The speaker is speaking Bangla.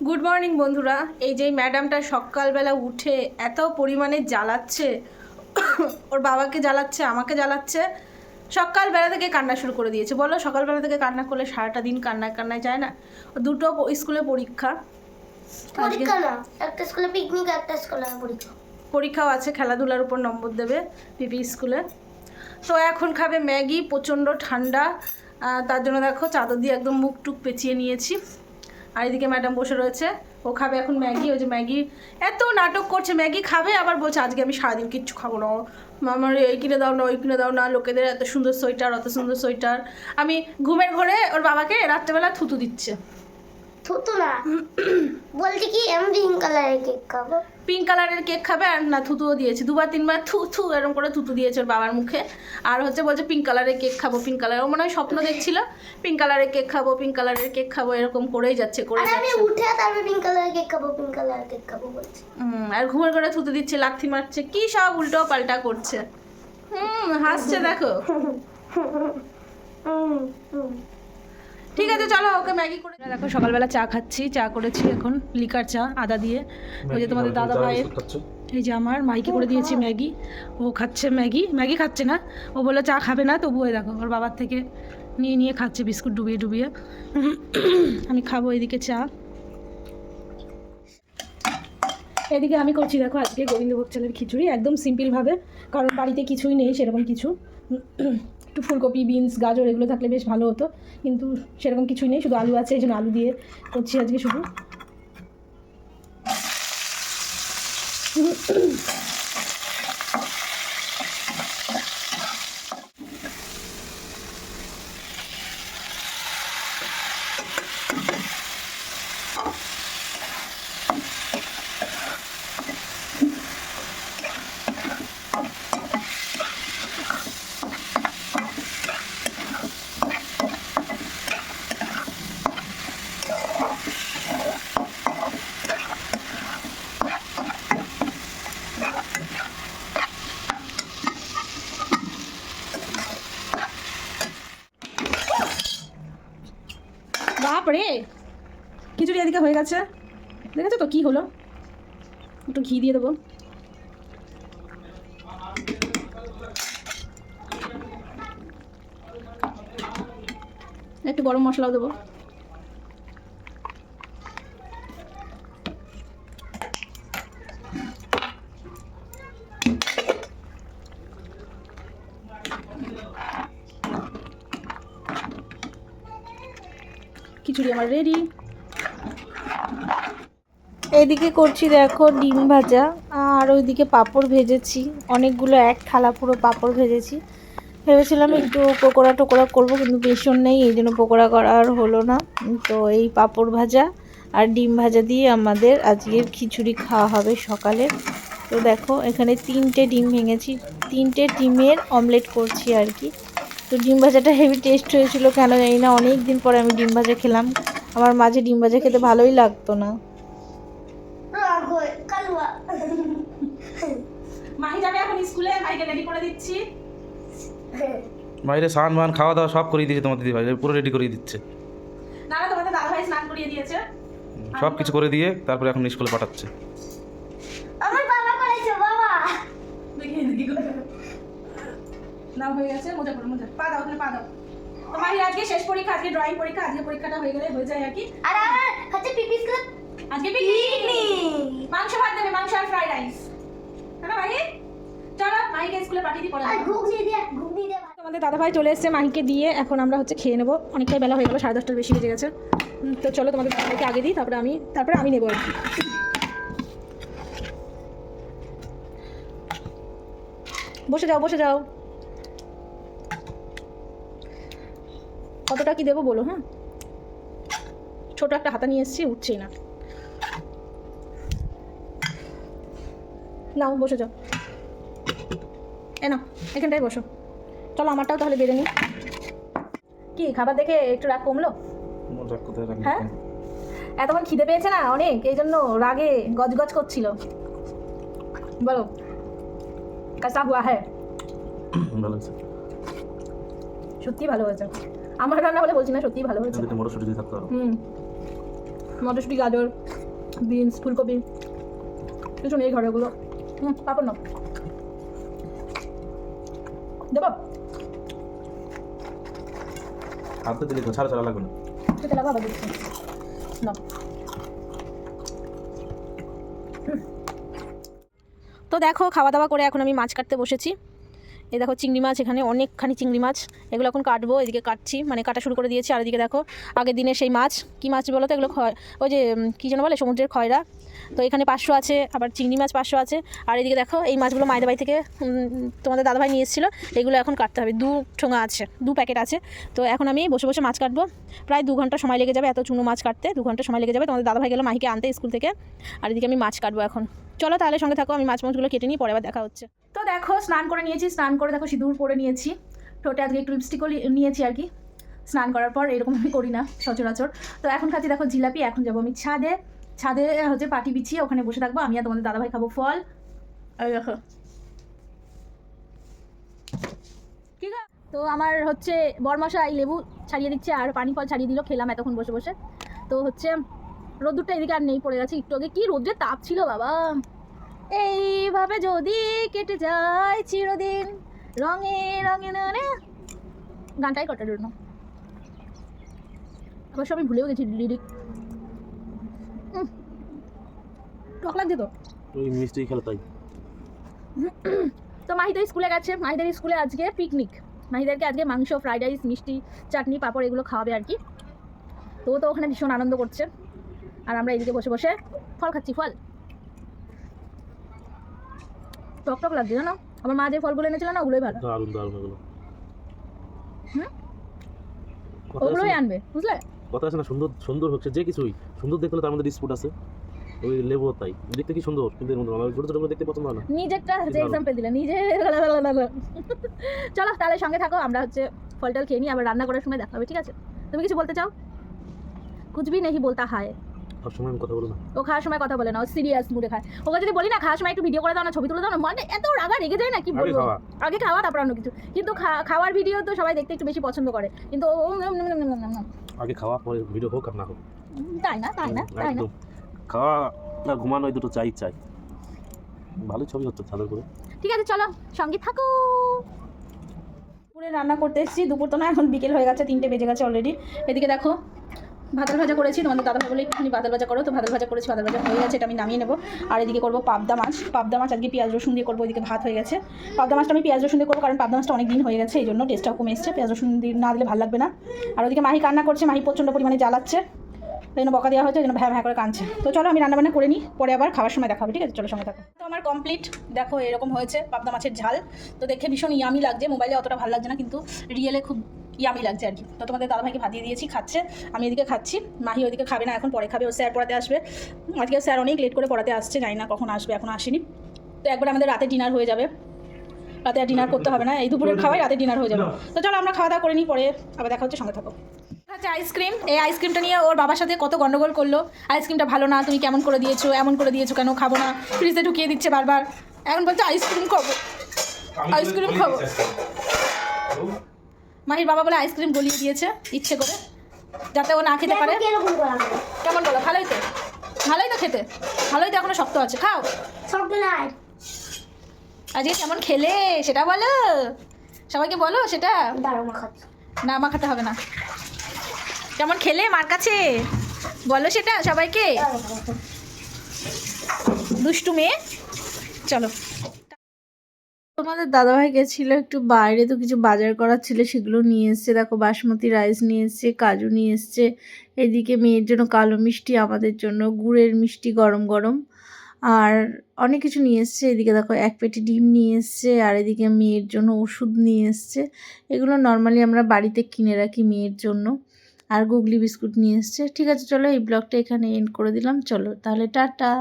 গুড মর্নিং বন্ধুরা। এই যে ম্যাডামটা সকালবেলা উঠে এত পরিমাণে জ্বালাচ্ছে, ওর বাবাকে জ্বালাচ্ছে, আমাকে জ্বালাচ্ছে। সকালবেলা থেকে কান্না শুরু করে দিয়েছে। বলো, সকালবেলা থেকে কান্না করলে সারাটা দিন কান্নায় কান্নায় যায় না? দুটো স্কুলে পরীক্ষা, পরীক্ষা না, একটা স্কুলে পিকনিক, একটা স্কুলে পরীক্ষা। পরীক্ষাও আছে, খেলাধুলার উপর নম্বর দেবে পিপি স্কুলে। তো এখন খাবে ম্যাগি, প্রচণ্ড ঠান্ডা, তার জন্য দেখো চাদর দিয়ে একদম মুখ টুক পেঁচিয়ে নিয়েছি। আর এদিকে ম্যাডাম বসে রয়েছে, ও খাবে এখন ম্যাগি। ওই যে ম্যাগি এত নাটক করছে, ম্যাগি খাবে আবার বলছে আজকে আমি সারাদিন কিচ্ছু খাবো না, আমার এই কিনে দাও না, ওই কিনে দাও না, লোকেদের এত সুন্দর সোয়েটার, অত সুন্দর সোয়েটার। আমি ঘুমের ঘরে ওর বাবাকে রাত্রেবেলা থুতু দিচ্ছে। থুতু না, বলছে কি আমি পিঙ্ক কালারের কেক খাবো। পিঙ্ক কালারের কেক খাবে, আর না থুতুও দিয়েছে, দুবার তিনবার থু থু এরকম করে থুতু দিয়েছে ওর বাবার মুখে। আর বলছে পিঙ্ক কালারের কেক খাবো, পিঙ্ক কালার। ও মনে হয় স্বপ্ন দেখছিল পিঙ্ক কালারের কেক খাবো, পিঙ্ক কালারের কেক খাবো, এরকম করেই যাচ্ছে আমি উঠে তারপরে পিঙ্ক কালারের কেক খাবো, পিঙ্ক কালারের কেক খাবো বলছে। আর ঘুমের ঘরে থুতু দিচ্ছে, লাথি মারছে, কি সব উল্টো পাল্টা করছে। হাসছে দেখো। ঠিক আছে চলো, ওকে ম্যাগি করে দেখো। সকালবেলা চা খাচ্ছি, চা করেছি এখন লিকার চা আদা দিয়ে। ওই যে তোমাদের দাদা ভাইয়ের, এই যে আমার মাইকে করে দিয়েছি ম্যাগি, ও খাচ্ছে ম্যাগি। ম্যাগি খাচ্ছে না, ও বলে চা খাবে না, তবুও দেখো ওর বাবার থেকে নিয়ে নিয়ে খাচ্ছে বিস্কুট ডুবিয়ে ডুবিয়ে। আমি খাবো এদিকে চা। এদিকে আমি করছি দেখো আজকে গোবিন্দভোগ চালের খিচুড়ি, একদম সিম্পলভাবে, কারণ বাড়িতে কিছুই নেই সেরকম কিছু। একটু ফুলকপি, বিনস, গাজর এগুলো থাকলে বেশ ভালো হতো, কিন্তু সেরকম কিছুই নেই, শুধু আলু আছে, এই জন্য আলু দিয়ে করছি আজকে শুধু। বাপরে, খিচুড়ি এদিকে হয়ে গেছে, দেখেছো তো কি হলো। একটু ঘি দিয়ে দেবো। একটু গরম মশলাও দেবো। খিচুড়ি আমার রেডি। এদিকে করছি দেখো ডিম ভাজা, আর ওইদিকে পাঁপড় ভেজেছি অনেকগুলো, এক থালা পুরো পাঁপড় ভেজেছি। ভেবেছিলাম একটু পকোড়া টোকোড়া করবো, কিন্তু বেসন নেই, এই জন্য পকোড়া করা আর হলো না। তো এই পাঁপড় ভাজা আর ডিম ভাজা দিয়ে আমাদের আজকের খিচুড়ি খাওয়া হবে সকালে। তো দেখো এখানে 3টে ডিম ভেঙেছি, 3টে ডিমের অমলেট করছি আর কি। তো ডিম ভাজাটা হেভি টেস্ট হয়েছিল, কেন জানি না, অনেক দিন পরে আমি ডিম ভাজা খেলাম। আমার মাঝে ডিম ভাজা খেতে ভালোই লাগতো না। মাহি যাবে এখন স্কুলে, মাহিকে রেডি করে দিচ্ছি। বাইরে স্নান বান খাওয়া দাওয়া সব করিয়ে দিয়েছে তোমার দিদি ভাই, পুরো রেডি করে দিচ্ছে। না না, তোমাদের দাদা ভাই স্নান করিয়ে দিয়েছে, সব কিছু করে দিয়ে তারপরে এখন স্কুলে পাঠাচ্ছে। আমার বাবা করেছে, বাবা দেখি দেখি না হয়ে গেছে, মজা করো, মজা পা দাও, ওখানে পা দাও। তো মাহি আজকে শেষ পরীক্ষা, আজকে ড্রয়িং পরীক্ষা, আজকে পরীক্ষাটা হয়ে গেলে হয়ে যায় আর কি। আর আমার হচ্ছে পিপি স্কুল আজকে পিকনিক, মাংস ভাত দেবে, মাংস আর ফ্রাইড রাইস, হ্যাঁ মাহি? চলো মাহিকে স্কুলে পাঠিয়ে দিই পরে। আর ঘুগনি দিয়ে আমাদের দাদা ভাই চলে এসেছে মাহিকে দিয়ে, এখন আমরা হচ্ছে খেয়ে নেবো। অনেকটাই বেলা হয়ে গেল, 10:30টার বেশি বেজে গেছে। তো চলো তোমাদের দাদা ভাইকে আগে দিই, তারপরে আমি নেবো আর কি। বসে যাও বসে যাও। কতটা কি দেবো বলো? হ্যাঁ, ছোট একটা হাতা নিয়ে এসেছি, উঠছেই না। নাও বসে যাও, এ নাও এখানটায় বসো। চলো আমারটাও তাহলে বেড়ে নিই। কি খাবার দেখে একটু রাগ কমলো? হ্যাঁ, এতক্ষণ খিদে পেয়েছে না অনেক, এই জন্য রাগে গজগজ করছিল। বলো कैसा हुआ है? ভালো হয়েছে, সত্যি ভালো হয়েছে। আমার রান্না বলে বলছি না, সত্যিই ভালো হয়েছে। মটরশুঁটি দিয়ে থাকতে হবে। মটরশুঁটি, গাজর, বিনস, ফুলকপি, কিছু নেই ঘরে ওগুলো। পাপড় নাও, দেবো হাতে দিলে ছাড়া ছাড়া লাগবে না। খেতে লাগবে আবার দিচ্ছি না। তো দেখো খাওয়া দাওয়া করে এখন আমি মাছ কাটতে বসেছি। এই দেখো চিংড়ি মাছ, এখানে অনেকখানি চিংড়ি মাছ, এগুলো এখন কাটবো। এদিকে কাটছি, মানে কাটা শুরু করে দিয়েছি। আর এদিকে দেখো আগের দিনে সেই মাছ, কী মাছ বলো তো এগুলো, ওই যে কী যেন বলে সমুদ্রের খয়রা, তো এখানে 500 আছে, আবার চিংড়ি মাছ 500 আছে। আর এদিকে দেখো এই মাছগুলো মায়েদের বাড়ি থেকে তোমাদের দাদাভাই নিয়ে এসেছিলো, এগুলো এখন কাটতে হবে। 2 ঠোঙা আছে, 2 প্যাকেট আছে। তো এখন আমি বসে বসে মাছ কাটবো, প্রায় 2 ঘন্টা সময় লেগে যাবে। এত চুনো মাছ কাটতে 2 ঘন্টা সময় লেগে যাবে। তোমাদের দাদাভাই গেলো মাহিকে আনতে স্কুল থেকে, আর এদিকে আমি মাছ কাটবো এখন। চলো তাহলে সঙ্গে থাকো, আমি মাছগুলো কেটে নিই, পরে আবার দেখা হচ্ছে। তো দেখো স্নান করে নিয়েছি, স্নান করে দেখো সিঁদুর পরে নিয়েছি, ঠোঁটে আজকে একটু লিপস্টিকও নিয়েছি আর কি। স্নান করার পর এরকম আমি করি না সচরাচর। তো এখন খাচ্ছি দেখো জিলাপি। এখন যাবো আমি ছাদে, ছাদে হচ্ছে পাটি বিছিয়ে ওখানে বসে থাকবো আমি আর তোমাদের দাদাভাই খাবো ফল। আর দেখো ঠিক আছে। তো আমার হচ্ছে বরমশাই লেবু ছাড়িয়ে দিচ্ছে আর পানি ফল ছাড়িয়ে দিল, খেলাম এতক্ষণ বসে বসে। তো হচ্ছে রোদ্দুরটা এদিকে আর নেই, পড়ে গেছে একটু আগে। কি রোদ্রের তাপ ছিল বাবা। এইভাবে যদি কেটে যায় চিরদিন রঙে রঙে নে, গানটাই কটার জন্য অবশ্য আমি ভুলেও গেছি লিরিক। টক লাগছে তো ওই মিষ্টি খেলে তাই। তো মাহিদের স্কুলে গেছে, মাহিদের স্কুলে আজকে পিকনিক। মাহিদেরকে আজকে মাংস, ফ্রাইড রাইস, মিষ্টি, চাটনি, পাঁপড় এগুলো খাওয়াবে আর কি। তো তো ওখানে ভীষণ আনন্দ করছে, আর আমরা এদিকে বসে বসে ফল খাচ্ছি। ফল টক টক লাগছে জানো, আমার মা যে ফলগুলো এনেছিল না ওগুলোই ভালো। দারুণ দারুণ এগুলো। ওগুলোই আনবে, বুঝলে? কথা আছে না, সুন্দর সুন্দর হচ্ছে যে কিছুই সুন্দর দেখতে হলে তার মধ্যে ডিসপুট আছে। ওই লেবু তাই দেখতে কি সুন্দর, কিন্তু এর মধ্যে আমার ছোটো ছোটো দেখতে পছন্দ হয় না। নিজেরটা হচ্ছে এক্সাম্পল দিলে নিজে। চলো তাহলে সঙ্গে থাকো, আমরা হচ্ছে ফলটাল খেয়ে নিই, আবার রান্না করার সময় দেখা হবে, ঠিক আছে? তুমি কিছু বলতে চাও? কুছ ভি নেই বলতা হায়। সব সময় আমি কথা বলো না, ও খাওয়ার সময় কথা বলে না, ও সিরিয়াস মুডে খায়। ওকে যদি বলি না খাওয়ার সময় একটু ভিডিও করে দাও না, ছবি তুলে দাও না, মানে এত রাগা রেগে যায় না কি বলবো। আগে খাওয়া তারপর অন্য কিছু, কিন্তু খাওয়ার ভিডিও তো সবাই দেখতে একটু বেশি পছন্দ করে, কিন্তু ও আগে খাওয়া পরে ভিডিও হোক আর না হোক। তাই না তাই না তাই না, খাওয়া আর ঘুমানো এই দুটো চাই। ভালোই ছবি হচ্ছে ছাদের করে। ঠিক আছে চলো সঙ্গে থাকো। দুপুরে রান্না করতে এসেছি, দুপুর তো না এখন বিকেল হয়ে গেছে, 3টে বেজে গেছে অলরেডি। এদিকে দেখো ভাতের ভাজা করেছি, তোমাদের দাদাভাই বলে একটুখানি ভাতের ভাজা করো, তো ভাতের ভাজা করেছি, ভাতের ভাজা হয়ে গেছে, এটা আমি নামিয়ে নেবো। আর এদিকে করবো পাবদা মাছ, পাবদা মাছ আজকে পেঁয়াজ রসুন দিয়ে করবো। এদিকে ভাত হয়ে গেছে, পাবদা মাছটা আমি পেঁয়াজ রসুন দিয়ে করবো, কারণ পাবদা মাছটা অনেক দিন হয়ে গেছে, এই জন্য টেস্টটাও কমে এসছে, পেঁয়াজ রসুন দিয়ে না দিলে ভালো লাগবে না। আর ওদিকে মাহি কান্না করছে, মাহি প্রচণ্ড পরিমাণে জ্বালাচ্ছে, এই জন্য বকা দেওয়া হয়েছে, এই জন্য ভ্যা ভ্যা করে কাঁদছে। তো চলো আমি রান্নাবান্না করে নিই, পরে আবার খাওয়ার সময় দেখা হবে, ঠিক আছে? চলো সঙ্গে থাকো। তো আমার কমপ্লিট, দেখো এরকম হয়েছে পাবদা মাছের ঝাল। তো দেখে ভীষণ ইয়ামি লাগছে, মোবাইলে অতটা ভালো লাগছে না, কিন্তু রিয়েলে খুব ইয়ামি লাগছে আর কি। তো তোমাদের দাদাভাইকে ভাতিয়ে দিয়েছি, খাচ্ছে, আমি এদিকে খাচ্ছি। মাহি ওইদিকে খাবে না, এখন পরে খাবে, ও স্যার পড়াতে আসবে। আজকে স্যার অনেক লেট করে পড়াতে আসছে, জানি না কখন আসবে, এখন আসেনি। তো একবার আমাদের রাতে ডিনার হয়ে যাবে, রাতে আর ডিনার করতে হবে না, এই দুপুরের খাওয়াই রাতে ডিনার হয়ে যাবে। তো চলো আমরা খাওয়া দাওয়া করে নিই, পরে আবার দেখা হচ্ছে, সঙ্গে থাকো। আচ্ছা আইসক্রিম, এই আইসক্রিমটা নিয়ে ওর বাবার সাথে কত গন্ডগোল করলো, আইসক্রিমটা ভালো না, তুমি কেমন করে দিয়েছো, এমন করে দিয়েছো কেন, খাবো না, ফ্রিজে ঢুকিয়ে দিচ্ছে বারবার। এখন বলছে আইসক্রিম খাবো, আইসক্রিম খাবো। মাহির বাবা বলে আইসক্রিম গলিয়ে দিয়েছে ইচ্ছে করে, যাতে ও না খেতে পারে। কেমন বলো? ভালোই তো, ভালোই তো খেতে, ভালোই তো, এখনো শক্ত আছে, খাও। শক্ত নাই, আজকে কেমন খেলে সেটা বলো, সবাইকে বলো সেটা। দাঁড়াও মা খাচ্ছি। না মা খেতে হবে না, কেমন খেলে মার কাছে বলো সেটা সবাইকে, দুষ্টু মেয়ে। চলো, তোমাদের দাদাভাই গেছিল একটু বাইরে, তো কিছু বাজার করার ছিল, সেগুলো নিয়ে এসছে। দেখো বাসমতি রাইস নিয়ে এসছে, কাজু নিয়ে এসছে, এদিকে মেয়ের জন্য কালো মিষ্টি, আমাদের জন্য গুড়ের মিষ্টি গরম গরম, আর অনেক কিছু নিয়ে এসছে। এদিকে দেখো 1 পেটি ডিম নিয়ে এসছে, আর এদিকে মেয়ের জন্য ওষুধ নিয়ে এসছে। এগুলো নর্মালি আমরা বাড়িতে কিনে রাখি মেয়ের জন্য। আর গুগলি বিস্কুট নিয়ে এসছে। ঠিক আছে চলো এই ব্লগটা এখানে এন্ড করে দিলাম, চলো তাহলে টাটা।